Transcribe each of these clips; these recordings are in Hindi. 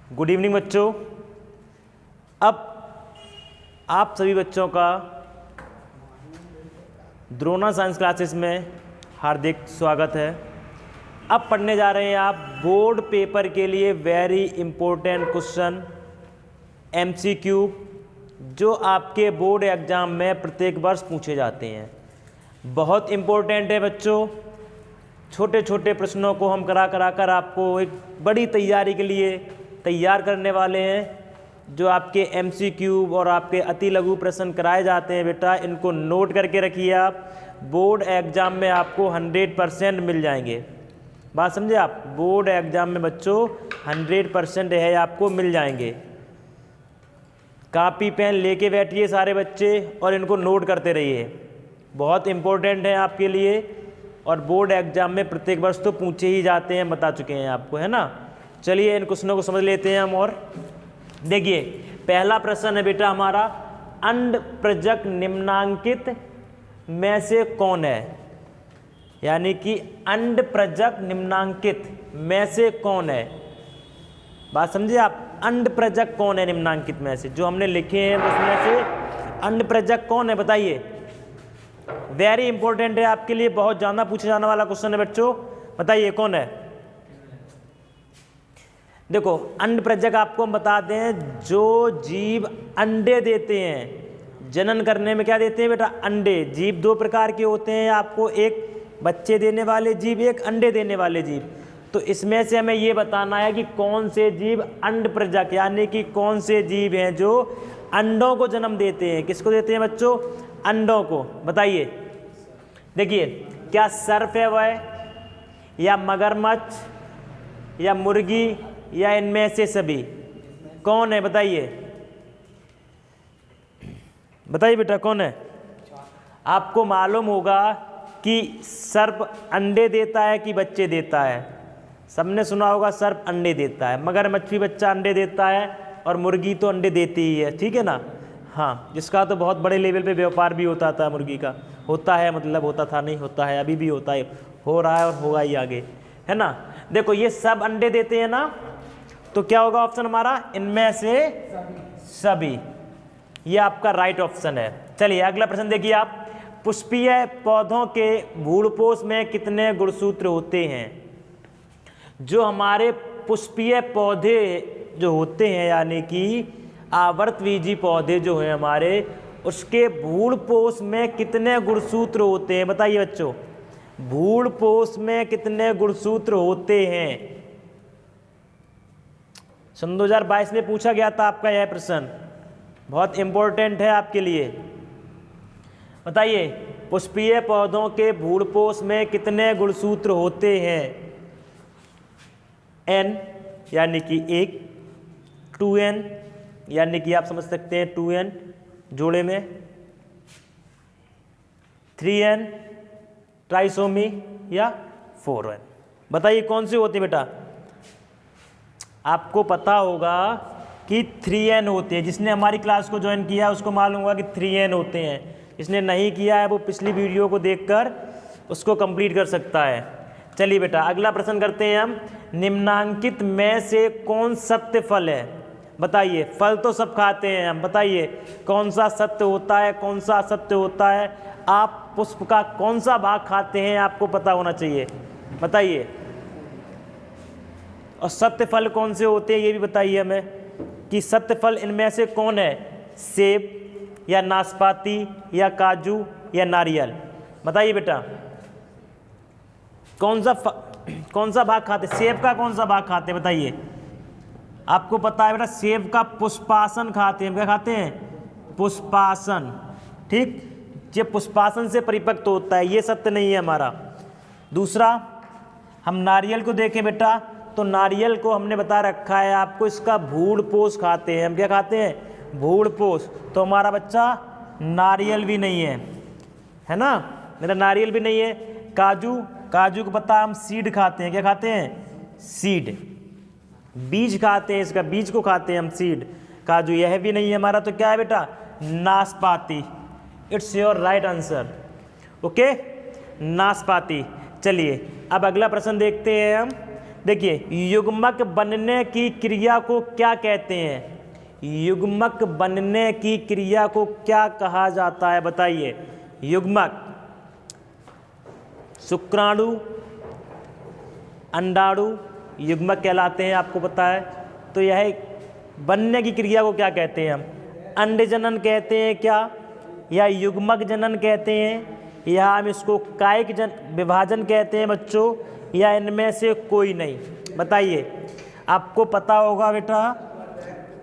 गुड इवनिंग बच्चों। अब आप सभी बच्चों का द्रोणा साइंस क्लासेस में हार्दिक स्वागत है। अब पढ़ने जा रहे हैं आप बोर्ड पेपर के लिए वेरी इंपॉर्टेंट क्वेश्चन MCQ, जो आपके बोर्ड एग्जाम में प्रत्येक वर्ष पूछे जाते हैं। बहुत इंपॉर्टेंट है बच्चों। छोटे छोटे प्रश्नों को हम करा कर आपको एक बड़ी तैयारी के लिए तैयार करने वाले हैं। जो आपके MCQ और आपके अति लघु प्रश्न कराए जाते हैं बेटा, इनको नोट करके रखिए। आप बोर्ड एग्ज़ाम में आपको 100% मिल जाएंगे। बात समझे आप? बोर्ड एग्ज़ाम में बच्चों 100% है आपको मिल जाएंगे। कापी पेन लेके बैठिए सारे बच्चे और इनको नोट करते रहिए। बहुत इम्पोर्टेंट है आपके लिए और बोर्ड एग्ज़ाम में प्रत्येक वर्ष तो पूछे ही जाते हैं, बता चुके हैं आपको, है ना। चलिए इन क्वेश्चनों को समझ लेते हैं हम। और देखिए पहला प्रश्न है बेटा हमारा, अंड प्रजक निम्नांकित में से कौन है? यानी कि अंड प्रजक निम्नांकित में से कौन है? बात समझे आप? अंड प्रजक कौन है निम्नांकित में से? जो हमने लिखे हैं उसमें से अंड प्रजक कौन है बताइए। वेरी इंपॉर्टेंट है आपके लिए, बहुत ज़्यादा पूछे जाने वाला क्वेश्चन है बच्चों। बताइए कौन है? देखो अंड प्रजक आपको हम बता दें, जो जीव अंडे देते हैं, जनन करने में क्या देते हैं बेटा? अंडे। जीव दो प्रकार के होते हैं आपको, एक बच्चे देने वाले जीव, एक अंडे देने वाले जीव। तो इसमें से हमें ये बताना है कि कौन से जीव अंड प्रजक, यानी कि कौन से जीव हैं जो अंडों को जन्म देते हैं। किसको देते हैं बच्चों? अंडों को। बताइए। देखिए क्या सर्प है वह, या मगरमच्छ, या मुर्गी, या इनमें से सभी? कौन है बताइए? बताइए बेटा कौन है? आपको मालूम होगा कि सर्प अंडे देता है कि बच्चे देता है। सबने सुना होगा सर्प अंडे देता है, मगरमच्छ भी बच्चा अंडे देता है और मुर्गी तो अंडे देती ही है, ठीक है ना। हाँ, जिसका तो बहुत बड़े लेवल पे व्यापार भी होता था मुर्गी का। होता है, मतलब होता था नहीं, होता है, अभी भी होता है, हो रहा है और होगा ही आगे, है ना। देखो ये सब अंडे देते हैं ना, तो क्या होगा ऑप्शन हमारा? इनमें से सभी। ये आपका राइट ऑप्शन है। चलिए अगला प्रश्न देखिए आप, पुष्पीय पौधों के भूलपोष में कितने गुणसूत्र होते हैं? जो हमारे पुष्पीय पौधे जो होते हैं, यानी कि आवर्तबीजी पौधे जो हैं हमारे, उसके भूलपोष में कितने गुणसूत्र होते हैं? बताइए बच्चों, भूलपोष में कितने गुणसूत्र होते हैं? सन 2022 में पूछा गया था आपका यह प्रश्न, बहुत इंपॉर्टेंट है आपके लिए। बताइए पुष्पीय पौधों के भूलपोष में कितने गुणसूत्र होते हैं? N यानी कि 1, 2N यानी कि आप समझ सकते हैं 2N जोड़े में, 3N ट्राइसोमी, या 4N। बताइए कौन से होते हैं बेटा? आपको पता होगा कि 3N होते हैं। जिसने हमारी क्लास को ज्वाइन किया है उसको मालूम होगा कि 3N होते हैं। जिसने नहीं किया है वो पिछली वीडियो को देखकर उसको कंप्लीट कर सकता है। चलिए बेटा अगला प्रश्न करते हैं हम, निम्नांकित में से कौन सत्य फल है? बताइए। फल तो सब खाते हैं हम, बताइए कौन सा सत्य होता है, कौन सा असत्य होता है? आप पुष्प का कौन सा भाग खाते हैं आपको पता होना चाहिए, बताइए। और सत्य फल कौन से होते हैं ये भी बताइए हमें, कि सत्य फल इनमें से कौन है? सेब, या नाशपाती, या काजू, या नारियल? बताइए बेटा कौन सा भाग खाते? सेब का कौन सा भाग खाते हैं बताइए। आपको पता है बेटा सेब का पुष्पासन खाते हैं। क्या खाते हैं? पुष्पासन, ठीक। ये पुष्पासन से परिपक्व होता है, ये सत्य नहीं है हमारा। दूसरा हम नारियल को देखें बेटा, तो नारियल को हमने बता रखा है आपको, इसका भूलपोष खाते हैं हम। क्या खाते हैं? भूलपोष। तो हमारा बच्चा नारियल भी नहीं है ना, मेरा नारियल भी नहीं है। काजू को पता हम सीड खाते हैं। क्या खाते हैं? सीड, बीज खाते हैं, इसका बीज को खाते हैं हम, सीड। काजू यह भी नहीं है हमारा, तो क्या है बेटा? नाशपाती। It's your right answer. Okay, नाशपाती। चलिए अब अगला प्रश्न देखते हैं हम। देखिए युग्मक बनने की क्रिया को क्या कहते हैं? युग्मक बनने की क्रिया को क्या कहा जाता है बताइए? युग्मक शुक्राणु अंडाणु युग्मक कहलाते हैं, आपको पता है। तो यह बनने की क्रिया को क्या कहते हैं? हम अंड जनन कहते हैं क्या, या युग्मक जनन कहते हैं, या हम इसको कायिक विभाजन कहते हैं बच्चों, या इनमें से कोई नहीं? बताइए। आपको पता होगा बेटा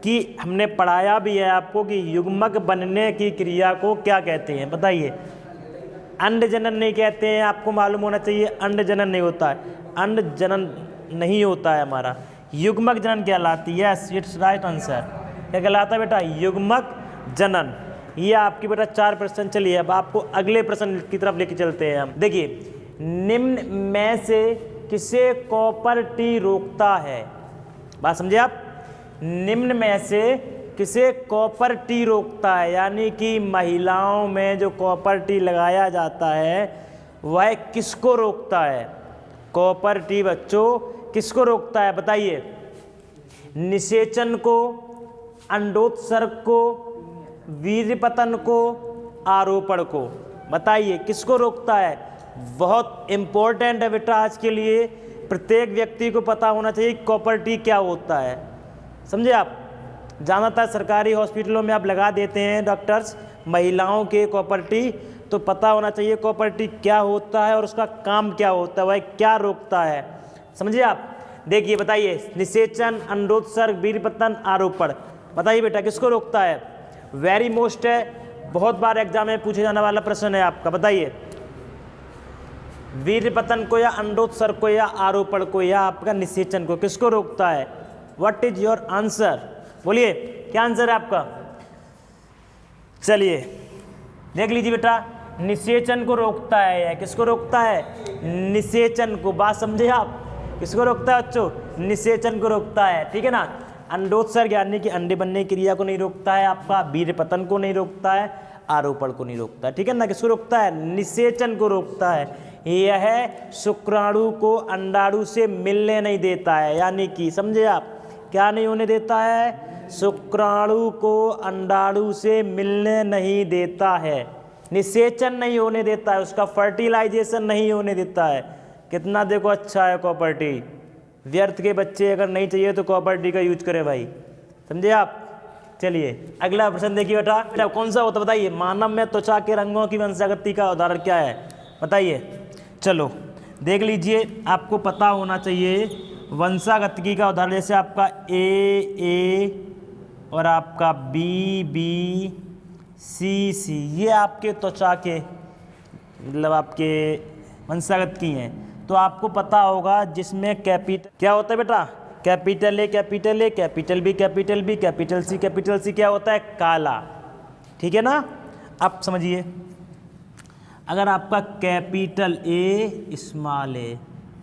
कि हमने पढ़ाया भी है आपको कि युग्मक बनने की क्रिया को क्या कहते हैं, बताइए। अंड जनन नहीं कहते हैं, आपको मालूम होना चाहिए। अंड जनन नहीं होता है, अंड जनन नहीं होता है हमारा, युग्मक जनन कहलाती है। Yes, it's right answer. क्या कहलाता है बेटा? युग्मक जनन। ये आपकी बेटा 4 प्रश्न। चलिए अब आपको अगले प्रश्न की तरफ लेके चलते हैं हम। देखिए, निम्न में से किसे कॉपर टी रोकता है? बात समझे आप? निम्न में से किसे कॉपर टी रोकता है, यानी कि महिलाओं में जो कॉपर टी लगाया जाता है वह किसको रोकता है? कॉपर टी बच्चों किसको रोकता है बताइए? निषेचन को, अंडोत्सर्ग को, वीर्यपतन को, आरोपण को। बताइए किसको रोकता है? बहुत इंपॉर्टेंट है बेटा आज के लिए, प्रत्येक व्यक्ति को पता होना चाहिए कॉपर टी क्या होता है। समझे आप? ज़्यादातर सरकारी हॉस्पिटलों में आप लगा देते हैं डॉक्टर्स महिलाओं के कॉपर टी, तो पता होना चाहिए कॉपर टी क्या होता है और उसका काम क्या होता है, वह क्या रोकता है। समझिए आप? देखिए बताइए, निषेचन, अंडोत्सर्ग, वीर्यपतन, आरोपण। बताइए बेटा किसको रोकता है? वेरी मोस्ट है, बहुत बार एग्जाम में पूछे जाने वाला प्रश्न है आपका। बताइए, वीर्यपतन को या अंडोत्सर्ग को या आरोपण को या आपका निषेचन को किसको रोकता है? What is your answer? बोलिए क्या आंसर है आपका? चलिए देख लीजिए बेटा, निषेचन को रोकता है। या किसको रोकता है? निषेचन को। बात समझे आप? किसको रोकता है बच्चों? निषेचन को रोकता है, ठीक है ना। अंडोत्सर्ग यानी कि अंडे बनने की क्रिया को नहीं रोकता है आपका, वीर्यपतन को नहीं रोकता है, आरोपण को नहीं रोकता है, ठीक है ना। किसको रोकता है? निषेचन को रोकता है। यह शुक्राणु को अंडाणु से मिलने नहीं देता है, यानी कि समझे आप? क्या नहीं होने देता है? शुक्राणु को अंडाणु से मिलने नहीं देता है, निषेचन नहीं होने देता है, उसका फर्टिलाइजेशन नहीं होने देता है। कितना देखो अच्छा है कॉपर टी। व्यर्थ के बच्चे अगर नहीं चाहिए तो कॉपर टी का यूज करें भाई, समझे आप? चलिए अगला प्रश्न देखिए बेटा, कौन सा होता बताइए? मानव में त्वचा के रंगों की वंशागति का उदाहरण क्या है बताइए? चलो देख लीजिए, आपको पता होना चाहिए वंशागतिकी का उदाहरण। जैसे आपका ए और आपका बी सी, ये आपके त्वचा के मतलब आपके वंशागत की हैं। तो आपको पता होगा जिसमें कैपिटल क्या होता है बेटा? Capital A, capital A, capital B, capital B, capital C क्या होता है? काला, ठीक है ना। अब समझिए, अगर आपका capital A small A,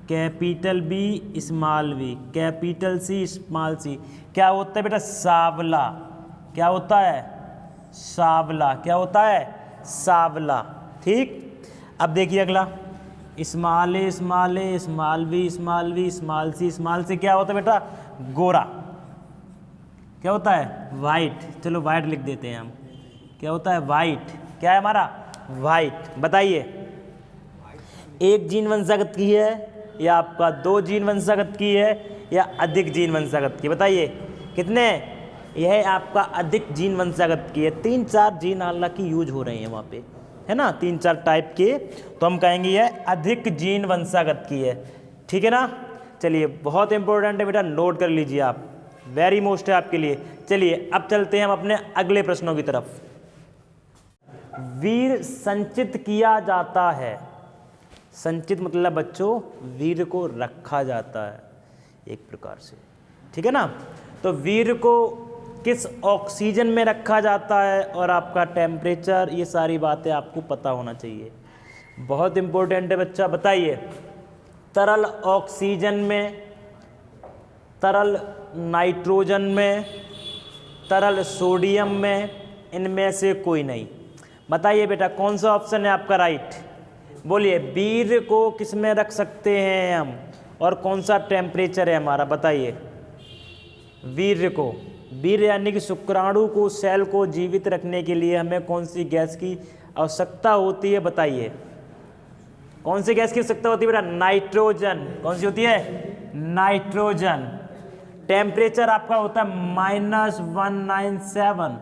capital B small B, capital C small C, क्या होता है बेटा? सांवला। क्या होता है? सांवला। क्या होता है? सांवला, ठीक। अब देखिए अगला, small A, small A, small B, small B, small C क्या होता है बेटा? गोरा। क्या होता है? वाइट। चलो वाइट लिख देते हैं हम। क्या होता है? वाइट। क्या है हमारा? वाइट। बताइए, एक जीन वंशागत की है या आपका 2 जीन वंशागत की है या अधिक जीन वंशागत की? बताइए कितने? यह आपका अधिक जीन वंशागत की है। 3-4 जीन हालांकि यूज हो रहे हैं वहाँ पे, है ना, 3-4 टाइप के, तो हम कहेंगे यह अधिक जीन वंशागत की है, ठीक है ना। चलिए बहुत इंपॉर्टेंट है बेटा, नोट कर लीजिए आप, वेरी मोस्ट है आपके लिए। चलिए अब चलते हैं हम अपने अगले प्रश्नों की तरफ। वीर्य संचित किया जाता है। संचित मतलब बच्चों वीर्य को रखा जाता है एक प्रकार से, ठीक है ना। तो वीर्य को किस ऑक्सीजन में रखा जाता है और आपका टेम्परेचर, ये सारी बातें आपको पता होना चाहिए, बहुत इंपॉर्टेंट है बच्चा। बताइए, तरल ऑक्सीजन में, तरल नाइट्रोजन में, तरल सोडियम में, इनमें से कोई नहीं। बताइए बेटा कौन सा ऑप्शन है आपका राइट? बोलिए, वीर्य को किस में रख सकते हैं हम? और कौन सा टेम्परेचर है हमारा, बताइए। वीर्य को, वीर्य यानी कि शुक्राणु को, सेल को जीवित रखने के लिए हमें कौन सी गैस की आवश्यकता होती है, बताइए। कौन सी गैस की आवश्यकता होती है बेटा? नाइट्रोजन। कौन सी होती है? नाइट्रोजन। टेम्परेचर आपका होता है -197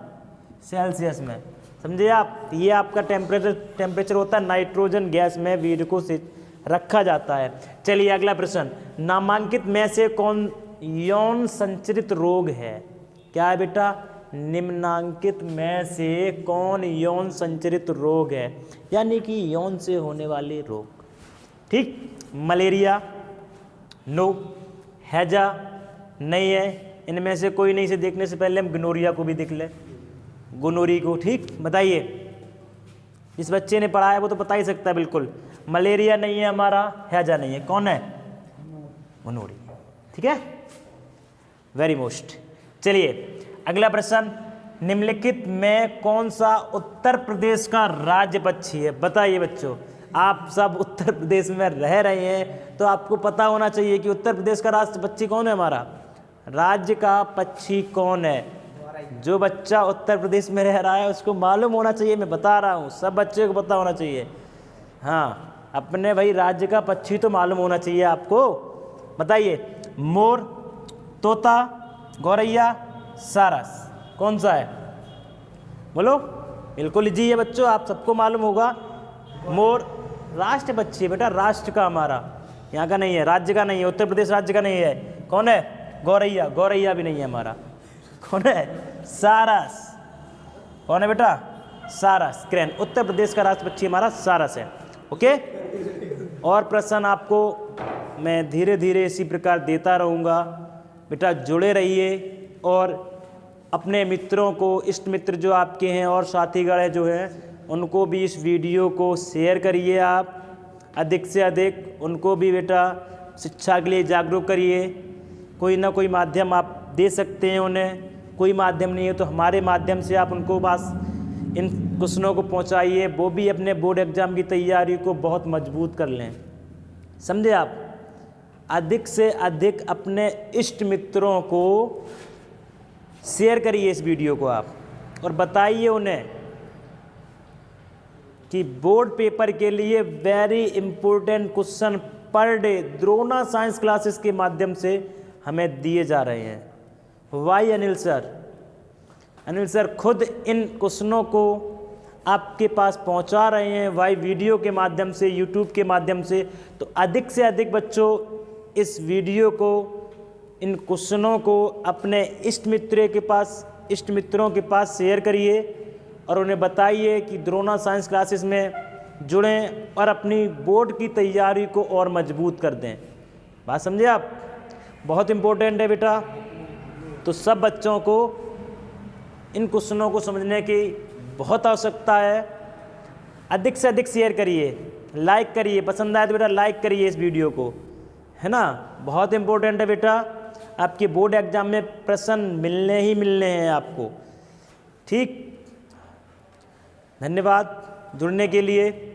सेल्सियस में, समझे आप। ये आपका टेम्परेचर होता है नाइट्रोजन गैस में वीर्य को से रखा जाता है। चलिए अगला प्रश्न, नामांकित में से कौन यौन संचरित रोग है? क्या है बेटा? निम्नांकित में से कौन यौन संचरित रोग है, यानी कि यौन से होने वाले रोग। ठीक, मलेरिया नो, हैजा नहीं है, इनमें से कोई नहीं। से देखने से पहले हम गोनोरिया को भी देख ले, गोनोरी को। ठीक, बताइए। इस बच्चे ने पढ़ा है वो तो बता ही सकता है बिल्कुल। मलेरिया नहीं है हमारा, हैजा नहीं है, कौन है? गोनोरी। ठीक है, वेरी मोस्ट। चलिए अगला प्रश्न, निम्नलिखित में कौन सा उत्तर प्रदेश का राज्य पक्षी है? बताइए बच्चों, आप सब उत्तर प्रदेश में रह रहे हैं तो आपको पता होना चाहिए कि उत्तर प्रदेश का राष्ट्र पक्षी कौन है हमारा, राज्य का पक्षी कौन है। जो बच्चा उत्तर प्रदेश में रह रहा है उसको मालूम होना चाहिए, मैं बता रहा हूँ, सब बच्चे को पता होना चाहिए। हाँ, अपने भाई राज्य का पक्षी तो मालूम होना चाहिए आपको। बताइए, मोर, तोता, गौरैया, सारस, कौन सा है? बोलो। बिल्कुल इजी है बच्चों, आप सबको मालूम होगा। मोर राष्ट्र पक्षी है बेटा, राष्ट्र का हमारा, यहाँ का नहीं है, राज्य का नहीं है, उत्तर प्रदेश राज्य का नहीं है। कौन है? गौरैया, गौरैया भी नहीं है हमारा। कौन है? सारस। कौन है बेटा? सारस, क्रेन। उत्तर प्रदेश का राष्ट्र पक्षी हमारा सारस है। ओके, और प्रश्न आपको मैं धीरे धीरे इसी प्रकार देता रहूँगा बेटा, जुड़े रहिए। और अपने मित्रों को, इष्ट मित्र जो आपके हैं और साथीगण जो हैं, उनको भी इस वीडियो को शेयर करिए आप अधिक से अधिक। उनको भी बेटा शिक्षा के लिए जागरूक करिए। कोई ना कोई माध्यम आप दे सकते हैं उन्हें, कोई माध्यम नहीं है तो हमारे माध्यम से आप उनको पास इन क्वेश्चनों को पहुंचाइए। वो भी अपने बोर्ड एग्ज़ाम की तैयारी को बहुत मजबूत कर लें, समझे आप। अधिक से अधिक अपने इष्ट मित्रों को शेयर करिए इस वीडियो को आप, और बताइए उन्हें कि बोर्ड पेपर के लिए वेरी इंपॉर्टेंट क्वेश्चन पर डे द्रोणा साइंस क्लासेस के माध्यम से हमें दिए जा रहे हैं। Why Anil sir? Anil sir खुद इन क्वेश्चनों को आपके पास पहुंचा रहे हैं, वाई वीडियो के माध्यम से, यूट्यूब के माध्यम से। तो अधिक से अधिक बच्चों इस वीडियो को, इन क्वेश्चनों को अपने इष्ट मित्रों के पास शेयर करिए और उन्हें बताइए कि द्रोणा साइंस क्लासेस में जुड़ें और अपनी बोर्ड की तैयारी को और मजबूत कर दें। बात समझे आप? बहुत इम्पोर्टेंट है बेटा। तो सब बच्चों को इन क्वेश्चनों को समझने की बहुत आवश्यकता है। अधिक से अधिक शेयर करिए, लाइक करिए, पसंद आए तो बेटा लाइक करिए इस वीडियो को, है ना। बहुत इम्पोर्टेंट है बेटा, आपके बोर्ड एग्जाम में प्रश्न मिलने ही मिलने हैं आपको। ठीक, धन्यवाद जुड़ने के लिए।